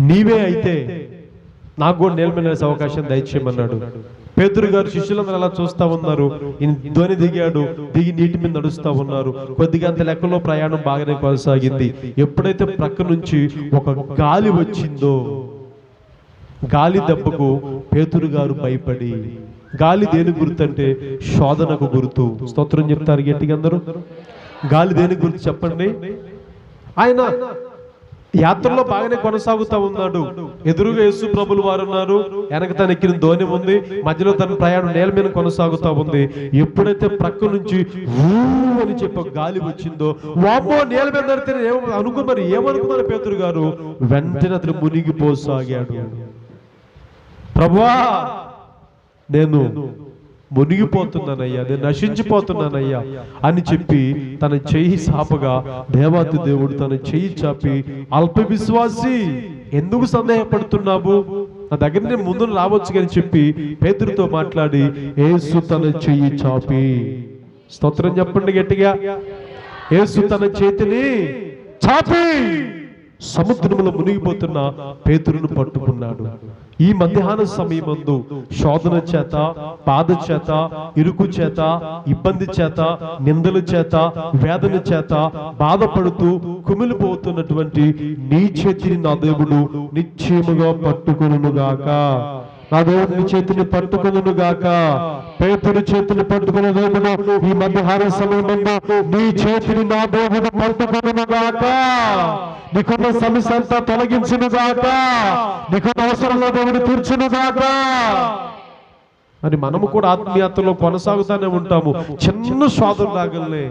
నీవే అయితే నాకు కూడా నేల మీద నడిచే అవకాశం దయచేయమన్నాడు. పేతురు గారు శిష్యులందరూ అలా చూస్తా ఉన్నారు. ధ్వని దిగాడు, దిగి నీటి మీద నడుస్తా ఉన్నారు. కొద్దిగా అంత లెక్కలో ప్రయాణం బాగానే కొనసాగింది. ఎప్పుడైతే ప్రక్క నుంచి ఒక గాలి వచ్చిందో, గాలి దెబ్బకు పేతురు గారు భయపడి, గాలి దేని గుర్తు అంటే శోధనకు గుర్తు. స్తోత్రం చెప్తారు గట్టిగా అందరూ. గాలి దేని గుర్తు చెప్పండి. ఆయన యాత్రలో బాగానే కొనసాగుతా ఉన్నాడు. ఎదురుగా యేసు ప్రభులు వారు ఉన్నారు, వెనక తన ఎక్కిన ధోని ఉంది, మధ్యలో తన ప్రయాణం నేల మీద కొనసాగుతా ఉంది. ఎప్పుడైతే ప్రక్క నుంచి అని చెప్పి గాలి వచ్చిందో, వామ్మో నేల మీద నడితే అనుకున్నారు. ఏమనుకున్నారు పేతురు గారు? వెంటనే అతను మునిగిపోసాగాడు. ప్రభువా, నేను మునిగిపోతున్నానయ్యా, నేను నశించిపోతున్నానయ్యా అని చెప్పి తన చెయ్యి చాపగా దేవాతి దేవుడు తన చెయ్యి చాపి, అల్ప విశ్వాసి ఎందుకు సందేహపడుతున్నావు, నా దగ్గర నేను ముందు రావచ్చు అని చెప్పి పేతురుతో మాట్లాడి యేసు తన చెయ్యి చాపి, స్తోత్రం చెప్పండి గట్టిగా, యేసు తన చేతిని చాపి సముద్రంలో మునిగిపోతున్న పేతురును పట్టుకున్నాడు. ఈ మధ్యాహ్న సమయమందు శోధన చేత, బాధ చేత, ఇరుకు చేత, ఇబ్బంది చేత, నిందల చేత, వేదన చేత బాధపడుతూ కుమిలిపోతున్నటువంటి నీ చేతిని నా దేవుడు నిశ్చయముగా పట్టుకొనుగాక. నా దేవుడి చేతిని పట్టుకొనుగాక. పేతురు చేతిని పట్టుకునే దేవుడు ఈ మధ్యాహ్న సమయమందు నీ చేతిని నా దేవుడు పట్టుకొనుగాక. నీకున్న సమస్య అంతా తొలగించునుగాక. నీకున్న అవసరంలో దేవుడు తీర్చునుగాక అని మనము కూడా ఆత్మీయతలో కొనసాగుతానే ఉంటాము. చిన్న శోధన రాగలనే,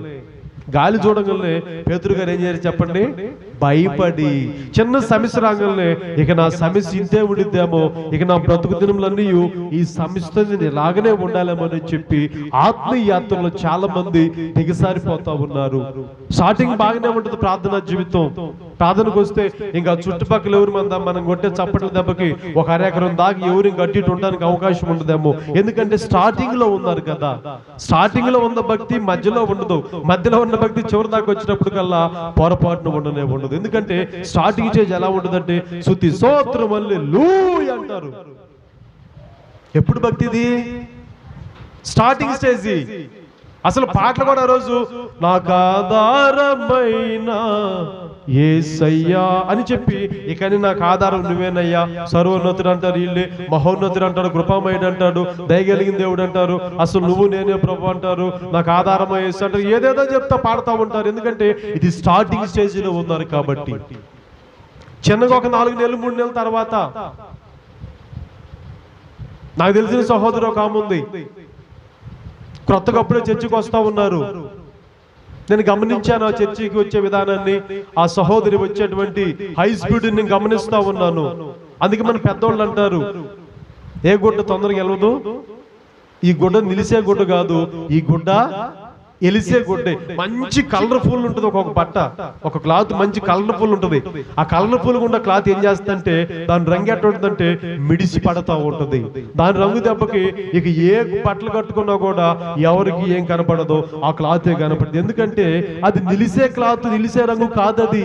గాలి చూడగలనే పేతురు గారు ఏం చేయాలి చెప్పండి? భయపడి, చిన్న సమస్య రాగలనే ఇక నా సమస్య ఇంతే ఉండిద్దేమో, ఇక నా బ్రతుకు దినములన్నీ ఈ సమస్యతో నేను ఇలాగనే ఉండాలేమో అని చెప్పి ఆత్మీయ యాత్రలో చాలా మంది దిగసారిపోతా ఉన్నారు. స్టార్టింగ్ బాగానే ఉంటుంది ప్రార్థనా జీవితం. ప్రార్థనకు వస్తే ఇంకా చుట్టుపక్కల ఎవరు మనం కొట్టే చప్పట్ల దెబ్బకి ఒక అరెకరం దాకా ఎవరు గట్టి ఉండడానికి అవకాశం ఉండదేమో. ఎందుకంటే స్టార్టింగ్ లో ఉన్నారు కదా. స్టార్టింగ్ లో ఉన్న భక్తి మధ్యలో ఉండదు, మధ్యలో ఉన్న భక్తి చివరి దాకా వచ్చినప్పుడు కల్లా పొరపాటును ఉండనే ఉండదు. ఎందుకంటే స్టార్టింగ్ స్టేజ్ ఎలా ఉంటుందంటే స్తుతి స్తోత్రం హల్లెలూయా అంటారు. ఎప్పుడు భక్తిది? Starting stage. అసలు పాటలు కూడా రోజు నాకు ఆధారమైన యేసయ్యా అని చెప్పి, ఇక నాకు ఆధారం నువ్వేనయ్యా, సర్వోన్నతుడు అంటారు, వీళ్ళే మహోన్నతుడు అంటాడు, కృపామయుడు అంటాడు, దయగలిగిన దేవుడు అంటారు, అసలు నువ్వు నేనే ప్రభు అంటారు, నాకు ఆధారమై యేసు అంటారు, ఏదేదో చెప్తా పాడుతూ ఉంటారు. ఎందుకంటే ఇది స్టార్టింగ్ స్టేజ్ లో ఉన్నారు కాబట్టి. చిన్నగా ఒక 4 నెలలు 3 నెలల తర్వాత నాకు తెలిసిన సహోదరు ఒక ఆమె ఉంది, క్రొత్తగా అప్పుడే చర్చికి వస్తా ఉన్నారు. నేను గమనించాను ఆ చర్చికి వచ్చే విధానాన్ని, ఆ సహోదరి వచ్చేటువంటి హై స్పీడ్ నేను గమనిస్తా ఉన్నాను. అందుకే మన పెద్దోళ్ళు అంటారు, ఏ గుడ్డ తొందరగా వెళ్ళదు, ఈ గుడ్డ నిలిసే గుడ్డ కాదు, ఈ గుడ్డ ఎలిసే గుడ్డే. మంచి కలర్ఫుల్ ఉంటుంది ఒక బట్ట, ఒక క్లాత్ మంచి కలర్ఫుల్ ఉంటుంది. ఆ కలర్ఫుల్ ఉన్న క్లాత్ ఏం చేస్తుందంటే దాని రంగు ఎట్టుంటుందంటే మిడిసి పడతా ఉంటుంది. దాని రంగు దెబ్బకి ఇక ఏ బట్టలు కట్టుకున్నా కూడా ఎవరికి ఏం కనపడదో ఆ క్లాతే కనపడదు. ఎందుకంటే అది నిలిసే క్లాత్, నిలిసే రంగు కాదు అది.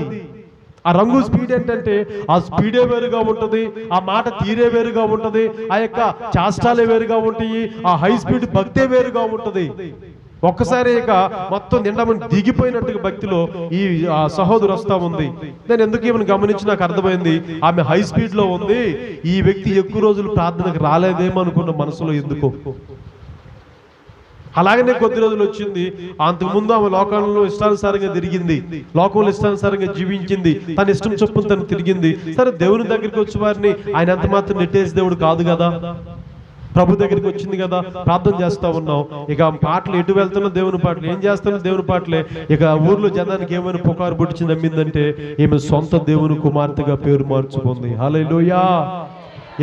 ఆ రంగు స్పీడ్ ఏంటంటే ఆ స్పీడే వేరుగా ఉంటుంది, ఆ మాట తీరే వేరుగా ఉంటుంది, ఆ యొక్క చాష్టాలే వేరుగా ఉంటాయి, ఆ హై స్పీడ్ భక్తే వేరుగా ఉంటుంది. ఒక్కసారి ఇక మొత్తం నిండమని దిగిపోయినట్టుగా భక్తిలో ఈ సహోదరు వస్తా ఉంది. నేను ఎందుకు ఏమైనా గమనించి నాకు అర్థమైంది, ఆమె హై స్పీడ్ లో ఉంది, ఈ వ్యక్తి ఎక్కువ రోజులు ప్రార్థనకు రాలేదేమో అనుకున్న మనసులో. ఎందుకు అలాగనే కొద్ది రోజులు వచ్చింది. అంతకుముందు ఆమె లోకంలో ఇష్టానుసారంగా తిరిగింది, లోకంలో ఇష్టానుసారంగా జీవించింది, తన ఇష్టం చొప్పున తను తిరిగింది. సరే, దేవుని దగ్గరికి వచ్చే వారిని ఆయన అంత మాత్రం నెట్టేసి దేవుడు కాదు కదా. ప్రభు దగ్గరికి వచ్చింది కదా, ప్రార్థన చేస్తా ఉన్నాం. ఇక పాటలు ఎటు వెళ్తున్నా దేవుని పాటలు, ఏం చేస్తున్నా దేవుని పాటలే. ఇక ఊర్లో జనానికి ఏమైనా పుకారు పుట్టించి నమ్మిందంటే ఈమె సొంత దేవుని కుమార్తెగా పేరు మార్చుకుంది. హల్లెలూయా.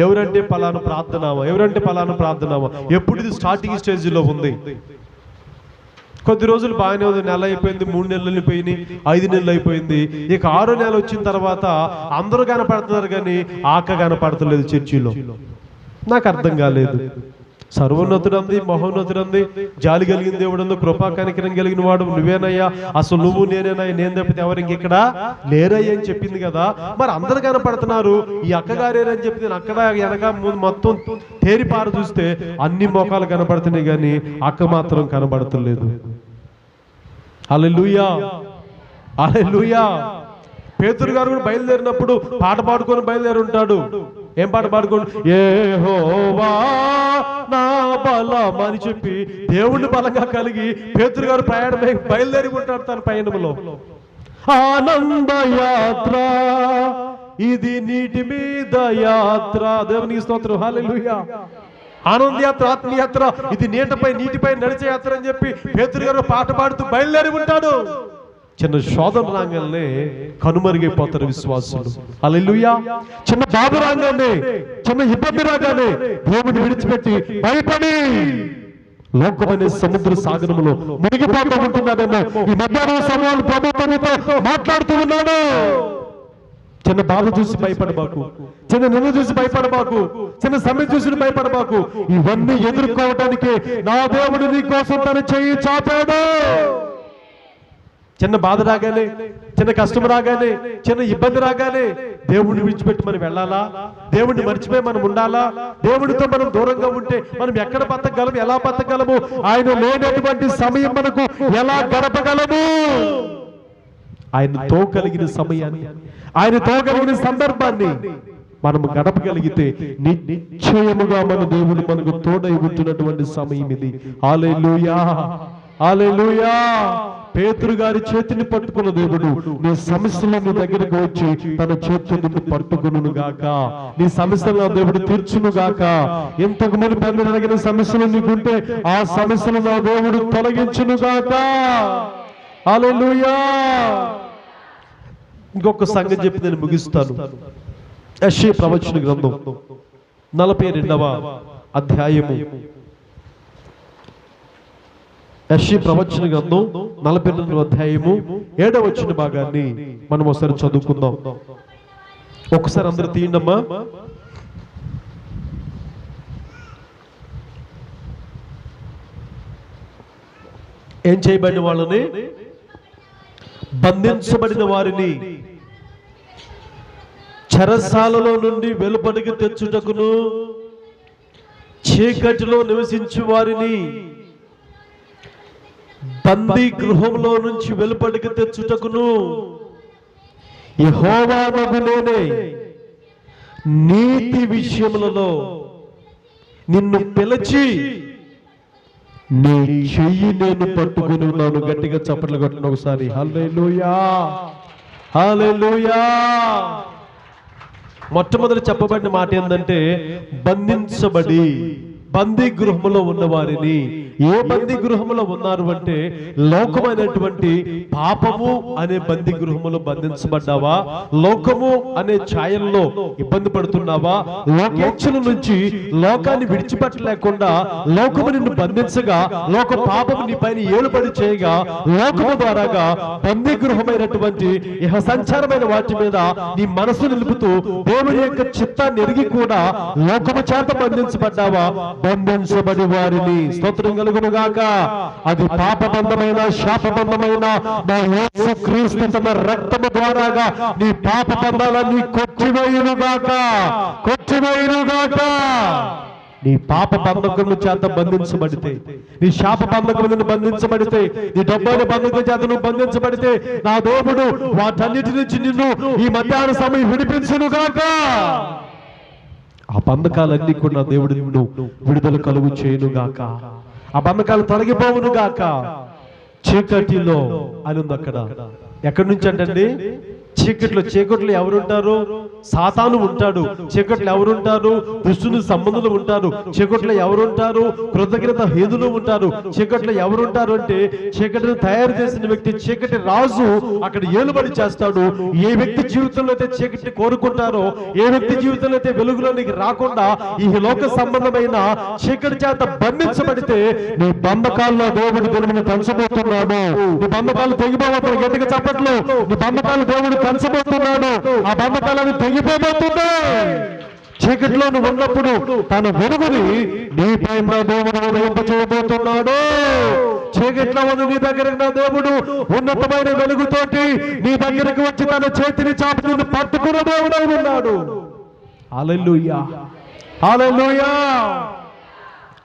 ఎవరంటే పలానా ప్రార్థనామా, ఎవరంటే పలానా ప్రార్థనామా. ఎప్పుడు ఇది స్టార్టింగ్ స్టేజ్ లో ఉంది. కొద్ది రోజులు బాగానే ఉంది, నెల అయిపోయింది, 3 నెలలు అయిపోయినాయి, 5 నెలలు అయిపోయింది. ఇక 6వ నెల వచ్చిన తర్వాత అందరూ కనపడుతున్నారు కానీ ఆక కనపడతలేదు చర్చిలో. నాకు అర్థం కాలేదు. సర్వోన్నతుడంది, మహోన్నతుడంది, జాలి కలిగిన దేవుడు, కృపా కనికరం కలిగిన వాడు నువ్వేనయ్యా, అసలు నువ్వు నేనేనయ్యా, నేను తప్పితే ఎవరు ఇంకెక్కడ లేరయ్యా అని చెప్పింది కదా. మరి అందరు కనపడుతున్నారు, ఈ అక్కగారేనని చెప్పి అక్కడ వెనక మొత్తం తేరిపార చూస్తే అన్ని మోకాలు కనపడుతున్నాయి కానీ అక్క మాత్రం కనబడతలేదు. హల్లెలూయా, హల్లెలూయా. పేతురు గారు కూడా బయలుదేరినప్పుడు పాట పాడుకొని బయలుదేరి ఉంటాడు. ఏం పాట పాడుకోండి? యెహోవా నా బలం అని చెప్పి దేవుణ్ణి బలంగా కలిగి పేతురు గారు ప్రయాణమై బయలుదేరి ఉంటాడు తన పయనంలో. ఆనంద యాత్ర ఇది, నీటి మీద యాత్ర. దేవునికి స్తోత్రం, హల్లెలూయా. ఆనంద యాత్ర, ఆత్మయాత్ర, ఇది నీటిపై నడిచే యాత్ర అని చెప్పి పేతురు గారు పాట పాడుతూ బయలుదేరి ఉంటాడు. చిన్న శోధన రాగానే కనుమరుగైపోతారు విశ్వాసులు. హల్లెలూయా. చిన్న బాధ రాగానే, చిన్న ఇబ్బంది రాగానే దేవుని విడిచిపెట్టి భయపడి లోకమనే సముద్ర సాగరంలో మునిగిపోతూ ఉంటున్నాడేమో. ఈ మధ్యాహ్నం సమయంలో ప్రభుత్వంతో మాట్లాడుతూ ఉన్నాడు. చిన్న బాధ చూసి భయపడబాకు, చిన్న నిన్ను చూసి భయపడబాకు, చిన్న సమయం చూసి భయపడబాకు. ఇవన్నీ ఎదుర్కోవటానికి నా దేవుడు నీ కోసం తన చెయ్యి చాపాడు. చిన్న బాధ రాగానే, చిన్న కష్టం రాగానే, చిన్న ఇబ్బంది రాగానే దేవుడిని విడిచిపెట్టి మనం వెళ్ళాలా? దేవుడిని మర్చిపోయి మనం ఉండాలా? దేవుడితో మనం దూరంగా ఉంటే మనం ఎక్కడ బతకగలము? ఎలా బతకగలము? ఆయన లేనటువంటి సమయం మనకు ఎలా గడపగలము? ఆయనతో కలిగిన సమయాన్ని, ఆయనతో కలిగిన సందర్భాన్ని మనము గడపగలిగితే నిశ్చయముగా మన దేవుడు మనకు తోడై ఉంటున్నటువంటి సమయం ఇది. హల్లెలూయా, హల్లెలూయా. పేతురు గారి చేతిని పట్టుకున్న దేవుడు నీ సమస్యలు నీ దగ్గరకు వచ్చి తన చేతిని నిన్ను పట్టుకును గాక. నీ సమస్యలు దేవుడు తీర్చును గాక. ఇంతకు ముందు పెద్ద అడిగిన సమస్యలు నీకుంటే ఆ సమస్యలు నా దేవుడు తొలగించును గాక. హల్లెలూయా. ఇంకొక సంగతి చెప్పి నేను ముగిస్తాను. యెషయా ప్రవచన గ్రంథం 42వ అధ్యాయము. యెషయా ప్రవచన గ్రంథం 42వ అధ్యాయము 7వ వచన భాగాన్ని మనం ఒకసారి చదువుకుందాం. ఒకసారి అందరూ తీయండమ్మా. ఏం చేయబడిన వాళ్ళని? బంధించబడిన వారిని చెరసాలలో నుండి వెలుపడికి తెచ్చుటకును, చీకటిలో నివసించు వారిని బందీ గృహంలో నుంచి వెలుపడికి తెచ్చుటకును యెహోవానగు నేనే నీతి విషయములలో నిన్ను పిలిచి నీ చెయ్యి నేను పట్టుకుని ఉన్నాను. గట్టిగా చప్పట్లు కొట్టిన ఒకసారి. హల్లెలూయా, హల్లెలూయా. మొట్టమొదటి చెప్పబడిన మాట ఏంటంటే బంధించబడి బందీ గృహములో ఉన్న వారిని. ఏ బందీ గృహములో ఉన్నారు అంటే లోకమైనటువంటి పాపము అనే బందీ గృహములో బంధించబడ్డావా? లోకము అనే ఛాయల్లో ఇబ్బంది పడుతున్నావా? లోకేచ్ఛల నుంచి లోకాన్ని విడిచిపెట్టలేకుండా లోకము నిన్ను బంధించగా, లోక పాపము నీ పైన ఏలుబడి చేయగా, లోకము ద్వారాగా బందీ గృహమైనటువంటి ఇహ సంచారమైన వాటి మీద నీ మనసు నిలుపుతూ దేవుని యొక్క చిత్తాన్ని ఎరిగి కూడా లోకము చేత బంధించబడ్డావా? బంధించబడి వారిని, స్తోత్రం కలుగును గాక. అది పాపబంధమైన శాపబంధమైన నా యేసు క్రీస్తు తన రక్తము ద్వారాగా నీ పాప బంధాలన్నీ కొట్టివేయును గాక, కొట్టివేయును గాక. నీ పాప బంధకుల చేత బంధించబడితే, నీ శాప బంధకులను బంధించబడితే, నీ డబ్బైన బంధకుల చేత నువ్వు బంధించబడితే నా దేవుడు వాటన్నిటి నుంచి నిన్ను ఈ మధ్యాహ్న సమయం విడిపించును గాక. ఆ బంధకాలన్నీ కూడా దేవుడు నిన్ను విడుదల కలుగు చేయను గాక. ఆ బంధకాలు తొలగిపోవును గాక. చీకటిలో అని ఉంది అక్కడ. ఎక్కడి నుంచి అంటే చీకట్లో ఎవరుంటారు? సాతాను ఉంటాడు. చీకట్లో ఎవరుంటారు? దుష్టుని సంబంధులు ఉంటారు. చీకట్లో ఎవరుంటారు? కృతజ్ఞత హేతులు ఉంటారు. చీకట్లో ఎవరుంటారు అంటే చీకటిని తయారు చేసిన వ్యక్తి, చీకటి రాజు అక్కడ ఏలుబడి చేస్తాడు. ఏ వ్యక్తి జీవితంలో అయితే చీకటిని కోరుకుంటారో, ఏ వ్యక్తి జీవితంలో అయితే వెలుగులోనికి రాకుండా ఈ లోక సంబంధమైన చీకటి చేత బంధించబడితే నీ బంధకాల్లో దేవుడు దేవుని పంచబోతున్నాడు. నీ బంధకాలు తెగిపోతున్నాయి. గట్టిగా చెప్పట్లు. నీ బంధకాలు దేవుడు పంచబోతున్నాడు. ఆ బంధకాలను తెగిపోబోతున్నాయి. చీకటిలో నువ్వు ఉన్నప్పుడు తన వెలుగుని నీ పైన దేవుడు ఉదయింపచేయబోతున్నాడు. చీకట్లో ఉన్న నీ దగ్గరకు నా దేవుడు ఉన్నతమైన వెలుగుతోటి నీ దగ్గరకు వచ్చి తన చేతిని చాపి నిన్ను పట్టుకున్న దేవుడై ఉన్నాడు. హల్లెలూయా, హల్లెలూయా.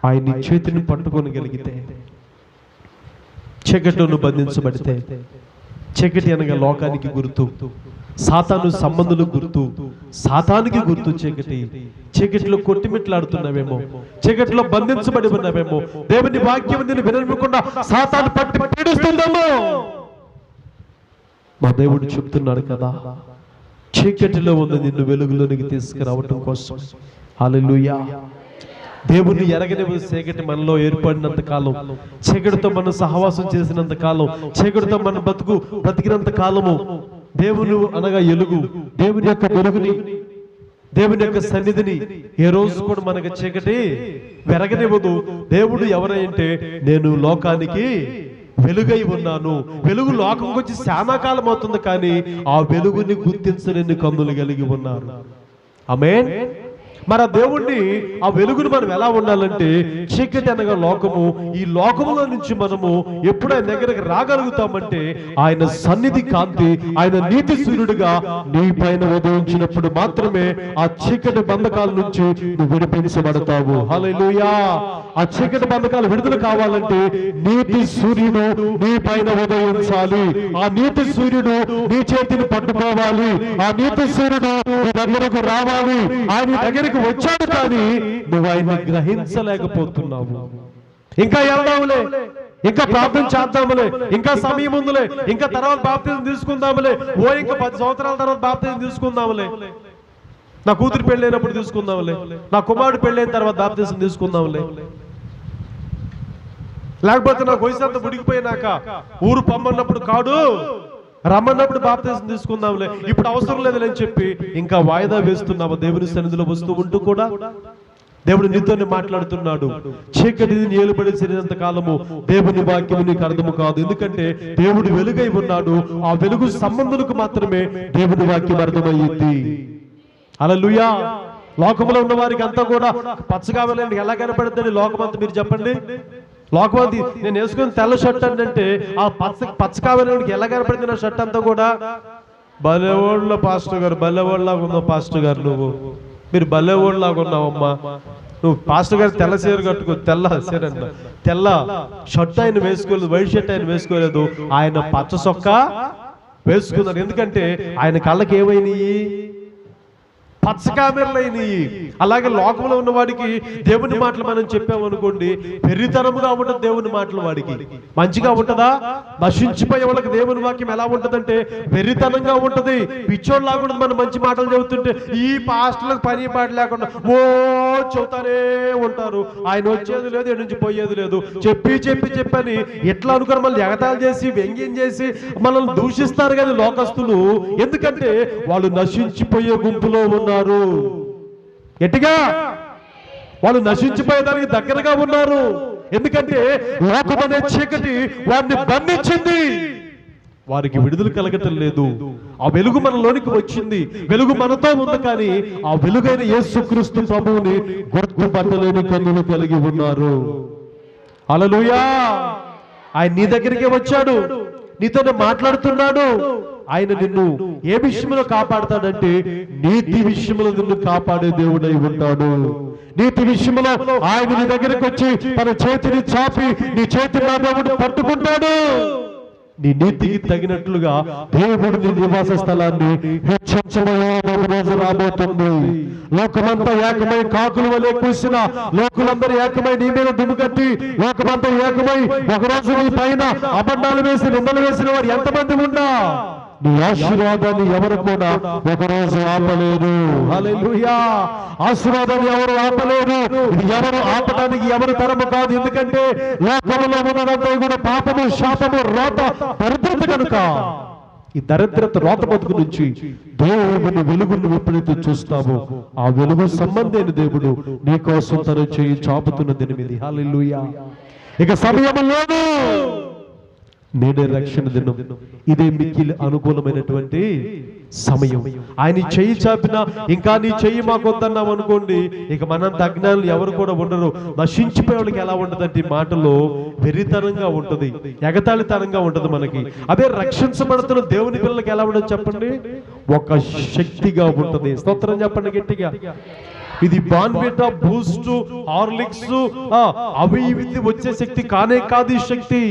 ఆయన నీ చేతిని పట్టుకోగలిగితే, చీకటిలో బంధించబడితే, చీకటి అనగా లోకానికి గుర్తు, సాతాను సంబంధులు గుర్తు, సాతానికి గుర్తు చీకటి. చీకటిలో కొట్టిమిట్లాడుతున్నావేమో, చీకటిలో బంధించబడి ఉన్నావేమో, దేవుని వాక్యం నిన్ను వినకుండా సాతాను పట్టి పీడిస్తుందేమో. మా దేవుడు చెప్తున్నాడు కదా, చీకటిలో ఉన్న నిన్ను వెలుగులోనికి తీసుకురావటం కోసం. హల్లెలూయా. దేవుని ఎరగని చీకటి మనలో ఏర్పడినంత కాలం, చీకటితో మనం సహవాసం చేసినంత కాలం, చీకటితో మన బ్రతికినంత కాలము దేవుని అనగా ఎలుగు, దేవుని యొక్క వెలుగుని, దేవుని యొక్క సన్నిధిని ఏ రోజు కూడా మనకు చీకటి వెరగనివ్వదు. దేవుడు ఎవరంటే, నేను లోకానికి వెలుగై ఉన్నాను. వెలుగు లోకంకి వచ్చి చాలా కాలం అవుతుంది, కానీ ఆ వెలుగుని గుర్తించలేని కన్నులు కలిగి ఉన్నారు. ఆమేన్. మరి ఆ దేవుణ్ణి, ఆ వెలుగును మనం ఎలా ఉండాలంటే, చీకటి అనగా లోకము, ఈ లోకములో నుంచి మనము ఎప్పుడు ఆయన దగ్గరకు రాగలుగుతామంటే ఆయన సన్నిధి కాంతి, ఆయన నీతి సూర్యుడిగా నీ పైన ఉదయించినప్పుడు మాత్రమే ఆ చీకటి బంధకాల నుంచి నువ్వు విడిపించబడతావు. హల్లెలూయా. ఆ చీకటి బంధకాలు విడుదల కావాలంటే నీతి సూర్యుడు నీ పైన ఉదయించాలి. ఆ నీతి సూర్యుడు నీ చేతిని పట్టుకోవాలి. ఆ నీతి సూర్యుడు నీ దగ్గరకు రావాలి. ఆయన దగ్గరికి వచ్చాడు, కానీ నువ్వు ఆయన్ని గ్రహించలేకపోతున్నావు. ఇంకా వెళ్దాములే, ఇంకా ప్రార్థన చేద్దాములే, ఇంకా సమయం ఉందిలే, ఇంకా తర్వాత బాప్తిజం తీసుకుందాములే, ఇంకా 10 సంవత్సరాల తర్వాత బాప్తిజం తీసుకుందాములే, నా కూతురు పెళ్ళైనప్పుడు తీసుకుందాంలే, నా కుమారుడు పెళ్ళైన తర్వాత బాప్తిజం తీసుకుందాంలే, లేకపోతే నాకు వయసు ఉడికిపోయినాక ఊరు పొమ్మన్నప్పుడు కాడు, రమ్మన్నప్పుడు బాప్తిజం తీసుకుందాంలే, ఇప్పుడు అవసరం లేదని చెప్పి ఇంకా వాయిదా వేస్తున్నావు. దేవుని సన్నిధిలో వస్తూ ఉంటూ కూడా దేవుడు నీతోనే మాట్లాడుతున్నాడు. చీకటిని నిలబడినంత కాలము దేవుని వాక్యము నీకు అర్థము కాదు. ఎందుకంటే దేవుడు వెలుగై ఉన్నాడు. ఆ వెలుగు సంబంధులకు మాత్రమే దేవుని వాక్యం అర్థమయ్యింది. హల్లెలూయా. లోకములో ఉన్న వారికి అంతా కూడా పచ్చగా వెళ్ళండి, ఎలా కనపడుతుంది లోకమంతా? మీరు చెప్పండి. లోకమంది నేను వేసుకుని తెల్ల షర్ట్ అంటే ఆ పచ్చ కావాలకి ఎలా కనపడుతుంది నా షర్ట్ అంతా కూడా? బల్లెవాళ్ళ పాస్టర్ గారు, బల్లెవాళ్ళలాగా ఉన్నావు పాస్టర్ గారు, నువ్వు మీరు బల్లెవాళ్ళలాగా ఉన్నావమ్మా. నువ్వు పాస్టర్ గారు తెల్ల చీర కట్టుకో, తెల్ల చీర అంట, తెల్ల షర్ట్ ఆయన వేసుకోలేదు, వైట్ షర్ట్ ఆయన వేసుకోలేదు, ఆయన పచ్చ సొక్క వేసుకున్నారు. ఎందుకంటే ఆయన కళ్ళకి ఏమైనాయి? పచ్చ కామెర్లైనవి. అలాగే లోకంలో ఉన్న వాడికి దేవుని మాటలు మనం చెప్పామనుకోండి, పెరితనముగా ఉంటుంది దేవుని మాటలు. వాడికి మంచిగా ఉంటుందా? నశించిపోయే వాళ్ళకి దేవుని వాక్యం ఎలా ఉంటుందంటే వెర్రితనంగా ఉంటుంది, పిచ్చోళ్ళలాగా ఉంటుంది. మనం మంచి మాటలు చెబుతుంటే ఈ పాస్టర్లకు పని పాట లేకుండా ఓ చెబుతానే ఉంటారు. ఆయన వచ్చేది లేదు, ఎటు నుంచి పోయేది లేదు. చెప్పని ఎట్లా అనుకుని మళ్ళీ ఎగతాలు చేసి వ్యంగ్యం చేసి మనల్ని దూషిస్తారు కానీ లోకస్తులు. ఎందుకంటే వాళ్ళు నశించిపోయే గుంపులో ఉన్నారు. ఎట్టిగా వాళ్ళు నశించిపోయేదానికి దగ్గరగా ఉన్నారు. ఎందుకంటే లోకమనే చీకటి వారిని బంధించింది, వారికి విడుదల కలగటం లేదు. ఆ వెలుగు మనలోనికి వచ్చింది, వెలుగు మనతో ఉంది, కానీ ఆ వెలుగైన యేసుక్రీస్తు ప్రభువుని గుర్తుపట్టలేని కన్నులు కలిగి ఉన్నారు. హల్లెలూయా. ఆయన నీ దగ్గరికి వచ్చాడు, నీతోనే మాట్లాడుతున్నాడు. ఆయన నిన్ను ఏ విషయంలో కాపాడుతాడంటే నీతి విషయంలో నిన్ను కాపాడే దేవుడై ఉంటాడు. నీతి విషయంలో ఆయన నీ దగ్గరికి వచ్చి తన చేతిని చాపి నీ చేతిని నా దేవుడు పట్టుకుంటాడు. నీ నీతికి తగినట్లుగా దేవుడు నీ నివాస స్థలాన్ని హెచ్చించబోయే రోజు రాబోతుంది. లోకమంతా ఏకమై కాకుల వలె కూసిన లోకులందరూ ఏకమై నీ మీద దుమ్ముకట్టి లోకమంతా ఏకమై ఒకరోజు నీ పైన అబద్ధాలు వేసి నిందలు వేసిన వారు ఎంతమంది ఉన్నా నీ ఆశీర్వాదాన్ని ఎవరు కూడా ఒకరోజు ఆపలేరు. హల్లెలూయా. ఆశీర్వాదాన్ని ఎవరు ఆపలేరు. ఇది ఎవరు ఆపడానికి ఎవరు తరము కాదు. ఎందుకంటే లోకంలో ఉన్నదంతా కూడా పాపము, శాపము, రోత, దరిద్రత కనుక ఈ దరిద్రత, రోత బతుకు నుంచి దేవుని వెలుగును ఎప్పుడైతే చూస్తావో ఆ వెలుగు సంబంధైన దేవుడు నీ కోసం తన చేయి చాపుతున్న దినమిది. హల్లెలూయా. ఇక సమయం లేదు, నేడే రక్షణ దినం. ఇదే మిక్కిలి అనుకూలమైనటువంటి సమయం. ఆయన చెయ్యి చాపినా ఇంకా నీ చెయ్యి మాకొద్దన్నాం అనుకోండి, ఇక మనంత అజ్ఞానులు ఎవరు కూడా ఉండరు. నశించిపోయే వాళ్ళకి ఎలా ఉంటదంటే మాటలో వెరితనంగా ఉంటది, ఎగతాళితనంగా ఉంటది మనకి. అదే రక్షించబడుతున్న దేవుని పిల్లలకి ఎలా ఉండదు చెప్పండి? ఒక శక్తిగా ఉంటది. స్తోత్రం చెప్పండి గట్టిగా. ఇది బాన్విటా, బూస్ట్, హార్లిక్స్ అవి ఇవి వచ్చే శక్తి కానే కాదు. ఈ శక్తి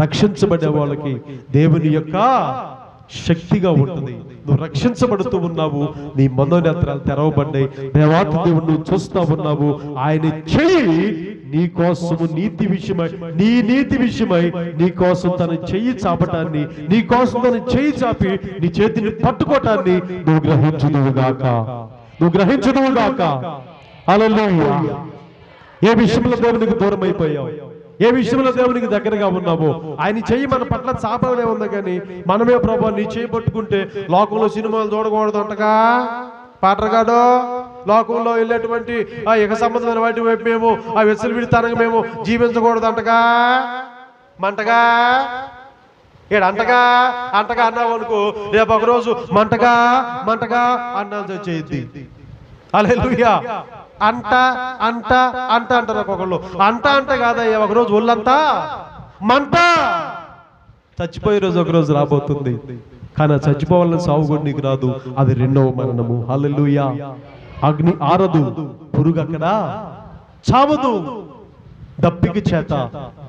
రక్షించబడే వాళ్ళకి దేవుని యొక్క శక్తిగా ఉంటుంది. నువ్వు రక్షించబడుతూ ఉన్నావు, నీ మనోనేత్రాలు తెరవబడ్డాయి, దేవాతి దేవుడు నువ్వు చూస్తా ఉన్నావు. ఆయన చెయ్యి నీ కోసము నీతి విషయమై, నీ నీతి విషయమై నీ కోసం తన చెయ్యి చాపటాన్ని, నీ కోసం తన చెయ్యి చాపి నీ చేతిని పట్టుకోవటాన్ని నువ్వు గ్రహించుదువుగాక, నువ్వు గ్రహించుదువుగాక. హల్లెలూయా. ఏ విషయంలో దేవునికి దూరం అయిపోయావు, ఏ విషయంలో దేవునికి దగ్గరగా ఉన్నామో ఆయన చెయ్యి మన పట్ల చాపలనే ఉంది. కానీ మనమే ప్రభా నీ చేయి పట్టుకుంటే లోకంలో సినిమాలు చూడకూడదు అంటగా పాటగాడు, లోకంలో వెళ్ళేటువంటి ఆ ఇక సంబంధమైన వాటి వైపు మేము ఆ వెచ్చలు విడితానంగా మేము జీవించకూడదు అంటగా మంటగా అంటగా అంటగా అన్నావు అనుకో, రేపు ఒకరోజు మంటగా మంటగా అన్నాల్సి వచ్చేది. హల్లెలూయా. అంట అంట అంట అంటారు ఒక్కొక్కళ్ళు. అంట అంటే కాదయ్యా, ఒకరోజు ఒళ్ళంతా మంట. చచ్చిపోయే రోజు ఒకరోజు రాబోతుంది, కానీ చచ్చిపోవాలని సావు కూడా నీకు రాదు. అది రెండవ మరణము. హల్లెలూయా. అగ్ని ఆరదు, పురుగు అక్కడ చావదు. దప్పిక చేత,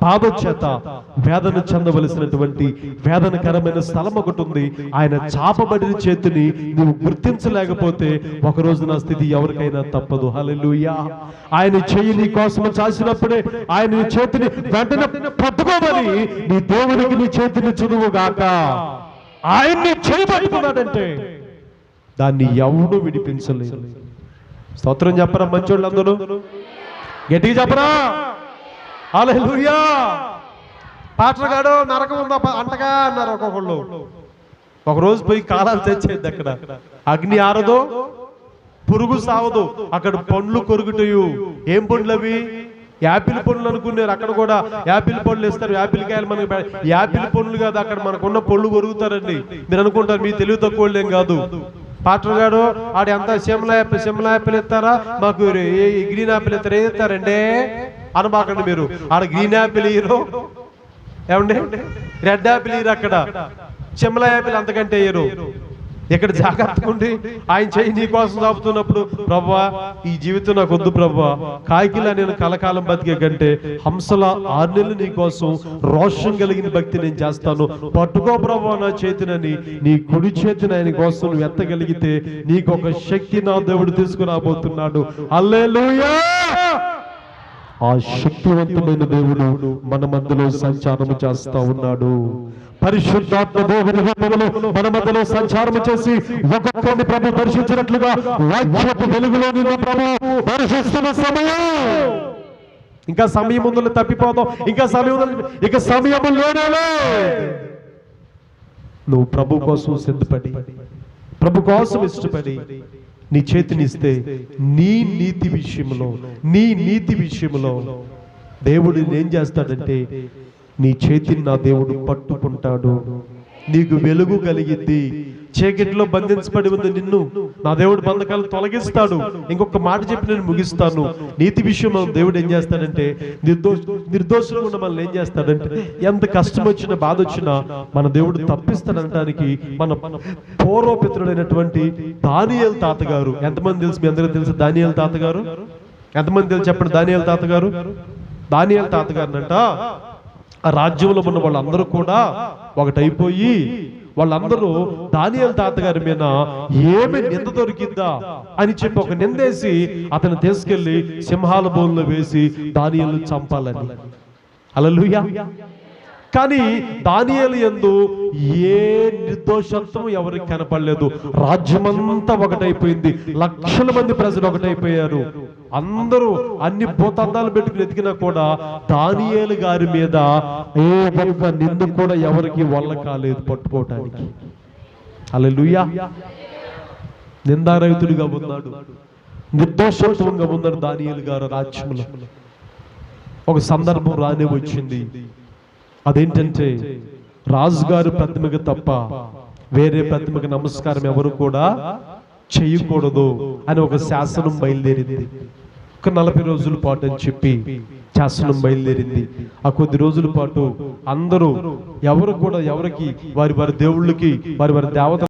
బాధ చేత వేదన చెందవలసినటువంటి వేదనకరమైన స్థలం ఒకటి ఉంది. ఆయన చాపబడిన చేతిని నువ్వు గుర్తించలేకపోతే ఒకరోజు నా స్థితి ఎవరికైనా తప్పదు. హల్లెలూయా. ఆయన చెయ్యి నీ కోసం చాచినప్పుడే ఆయన నీ చేతిని వెంటనే పట్టుకోమని నీ దేవునికి నీ చేతిని చుదువుగాక. ఆయన్ని చేయబడుతున్నాడంటే దాన్ని ఎవడు విడిపించలేదు. స్తోత్రం చెప్పరా మంచోళ్ళందరూ? గట్టిగా చెప్పరా? హల్లెలూయా. పాటగాడు నరకం ఉందా అంటగా అన్నారు ఒక్కొక్కళ్ళు. ఒకరోజు పోయి కాలాలు తెచ్చేది. అక్కడ అగ్ని ఆరదు, పురుగు సావదు, అక్కడ పండ్లు కొరుకుతాయి. ఏం పండ్లు అవి? యాపిల్ పండ్లు అనుకున్నారు. అక్కడ కూడా యాపిల్ పండ్లు ఇస్తారు. యాపిల్ కాయలు మనకి యాపిల్ పండ్లు కాదు, అక్కడ మనకున్న పళ్ళు కొరుకుతారండి. మీరు అనుకుంటారు మీ తెలివి తక్కువ ఏం కాదు. పాటగాడు ఆడ ఎంత సిమ్లా యాపిల్ ఇస్తారా, మాకు గ్రీన్ యాపిల్ ఇస్తారు. ఏం ఇస్తారండి అనబాకండి మీరు. ఆడ గ్రీన్ యాపిల్ ఇయ్యరు, ఏమండి రెడ్ యాపిల్ ఇయ్యరు, అక్కడ సిమ్లా యాపిల్ అంతకంటే ఇయ్యరు. ఇక్కడ జాగ్రత్తగా ఉండి ఆయన చెయ్యి నీ కోసం చాపుతున్నప్పుడు, ప్రభువా ఈ జీవితం నాకు వద్దు ప్రభువా, కాకిలా నేను కలకాలం బతికే కంటే హంసల 6 నెలలు నీ కోసం రోషం కలిగిన భక్తి నేను చేస్తాను, పట్టుకో ప్రభువా నా చేతినని నీ కుడి చేతిని ఆయన కోసం నువ్వు ఎత్తగలిగితే నీకు ఒక శక్తి నా దేవుడు తీసుకురాబోతున్నాడు. హల్లెలూయా. ఆ శక్తివంతమైన దేవుడు మన మధ్యలో సంచారం చేస్తా ఉన్నాడు. పరిశుద్ధాత్మ దేవుని రూపంలో మన మధ్యలో సంచారం చేసి ఒక్కొక్కరిని ప్రభు పరిశుద్ధినట్లుగా వాక్యపు వెలుగులో నిన్ను ప్రభు పరిశుద్ధుల సమయం. ఇంకా సమయం ముందు తప్పిపోతాం, ఇంకా సమయం, ఇక సమయం లేనే. నువ్వు ప్రభు కోసం సిద్ధపడి, ప్రభు కోసం ఇష్టపడి నీ చేతినిస్తే నీ నీతి విషయంలో దేవుడు ఏం చేస్తాడంటే నీ చేతిని నా దేవుడు పట్టుకుంటాడు. నీకు వెలుగు కలిగింది. చీకటిలో బంధించబడి ఉంది నిన్ను నా దేవుడు బంధకాలు తొలగిస్తాడు. ఇంకొక మాట చెప్పి నేను ముగిస్తాను. నీతి విషయంలో దేవుడు ఏం చేస్తాడంటే నిర్దోషులు ఉన్న మనల్ని ఏం చేస్తాడంటే ఎంత కష్టం వచ్చినా బాధ వచ్చినా మన దేవుడు తప్పిస్తాడనడానికి మన పూర్వపిత్రుడైనటువంటి దానియేలు తాతగారు, ఎంతమంది తెలుసు? మీ అందరికీ తెలుసు దానియేలు తాతగారు? ఎంతమంది తెలుసు చెప్పండి? దానియేలు తాతగారునంట ఆ రాజ్యంలో ఉన్న వాళ్ళందరూ కూడా ఒకటైపోయి వాళ్ళందరూ దానియేలు తాతగారి మీద ఏమి నింద దొరికిందా అని చెప్పి ఒక నిందేసి అతను తీసుకెళ్లి సింహాల బోన్లో వేసి దానియేలును చంపాలని. హల్లెలూయా. కానీ దానియేలు యందు ఏ నిర్దోషత్వం ఎవరికి కనపడలేదు. రాజ్యమంతా ఒకటైపోయింది. లక్షల మంది ప్రజలు ఒకటైపోయారు. అందరూ అన్ని భూతందాలు పెట్టుకుని ఎదిగినా కూడా దానియేలు గారి మీద ఏ ఒక్క నింద కూడా ఎవరికి వల్ల కాలేదు పట్టుకోవటానికి. హల్లెలూయా. నిందారహితుడిగా ఉన్నాడు, నిర్దోషత్వంగా ఉన్నాడు దానియేలు గారు రాజ్యంలో. ఒక సందర్భం రానే వచ్చింది. అదేంటంటే రాజుగారి ప్రతిమకు తప్ప వేరే ప్రతిమకు నమస్కారం ఎవరు కూడా చేయకూడదు అని ఒక శాసనం బయలుదేరింది. ఒక 40 రోజుల పాటు అని చెప్పి శాసనం బయలుదేరింది. ఆ కొద్ది రోజుల పాటు అందరూ ఎవరు కూడా ఎవరికి వారి వారి దేవుళ్ళకి వారి వారి దేవత